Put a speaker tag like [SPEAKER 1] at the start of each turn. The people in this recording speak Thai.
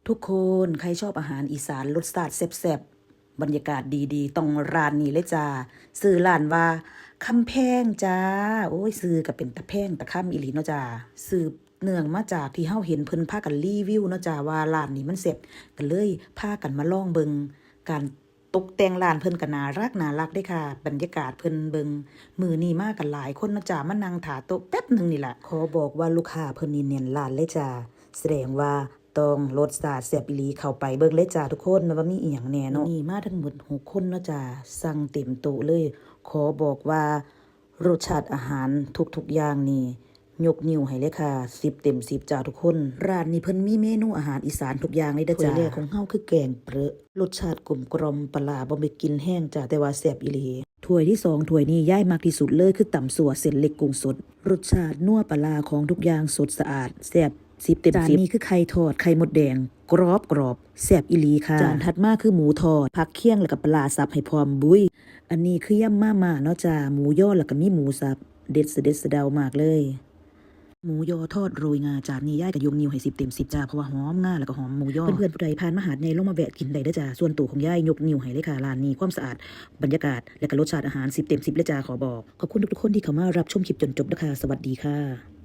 [SPEAKER 1] ทุกคนใครชอบอาหารอีสานรสชาติแซ่บๆบรรยากาศดีๆต้องร้านนี้เลยจ้าซื้อร้านว่าคำแพงจ้าโอ้ยซื้อก็เป็นตะแพงตะค่ำอีหลีเนาะจ้าสืบเนื่องมาจากที่เฮาเห็นเพิ่นพากันรีวิวเนาะจ้าว่าร้านนี้มันแซ่บก็เลยพากันมาลองเบิงการตกแต่งร้านเพิ่นก็น่ารักเด้ค่ะบรรยากาศเพิ่นเบิงมื้อนี้มากันหลายคนเนาะจ้ามานั่งท่าโต๊ะแป๊บหนึงนี่ล่ะขอบอกว่าลูกค้าเพิ่นนี่แน่นร้านเลยจ้าแสดงว่าต้องรสชาติแซ่บอีหลีเข้าไปเบิ่งเลยจ้าทุกคนว่ามีอีหยังแหน่เนาะนี่มาทั้งหมด6คนเนาะจ้าสั่งเต็มโต๊ะเลยขอบอกว่ารสชาติอาหารทุกๆอย่างนี่ยกนิ้วให้เลยค่ะ10 เต็ม 10จ้าทุกคนร้านนี้เพิ่นมีเมนูอาหารอีสานทุกอย่างเลยเด้อจ้าถ้วยแรกของเฮาคือแกงเปรอะรสชาติกลมกล่อมปลาร้าบ่มีกลิ่นแห้งจ้าแต่ว่าแซ่บอีหลีถ้วยที่2ถ้วยนี้ย่ายมากที่สุดเลยคือตำสั่วเส้นเล็กกุ้งสดรสชาตินัวปลาร้าของทุกอย่างสดสะอาดแซ่บ10 เต็ม 10จานนี้คือไข่ทอดไข่มดแดงกรอบแซ่บอีหลีค่ะจานถัดมาคือหมูทอดผักเคี่ยงแล้วก็ปลาสับให้พร้อมบุ้ยอันนี้คือยำม่าเนาะจ้าหมูยอแล้วก็มีหมูสับเด็ดสะเดามากเลยหมูยอทอดโรยงาจานนี้ย่ายกับยกนิ้วให้10 เต็ม 10จ้าเพราะว่าหอมงาแล้วก็หอมหมูยอเพื่อนๆผู้ใดผ่านมาหาในลงมาแวะกินได้เด้อจ้าส่วนตัวของย่ายยกนิ้วให้เลยค่ะร้านนี้ความสะอาดบรรยากาศและก็รสชาติอาหาร10 เต็ม 10เลยจ้าขอบอกขอบคุณทุกๆคนที่เข้ามารับชมคลิปจนจบนะคะสวัสดีค่ะ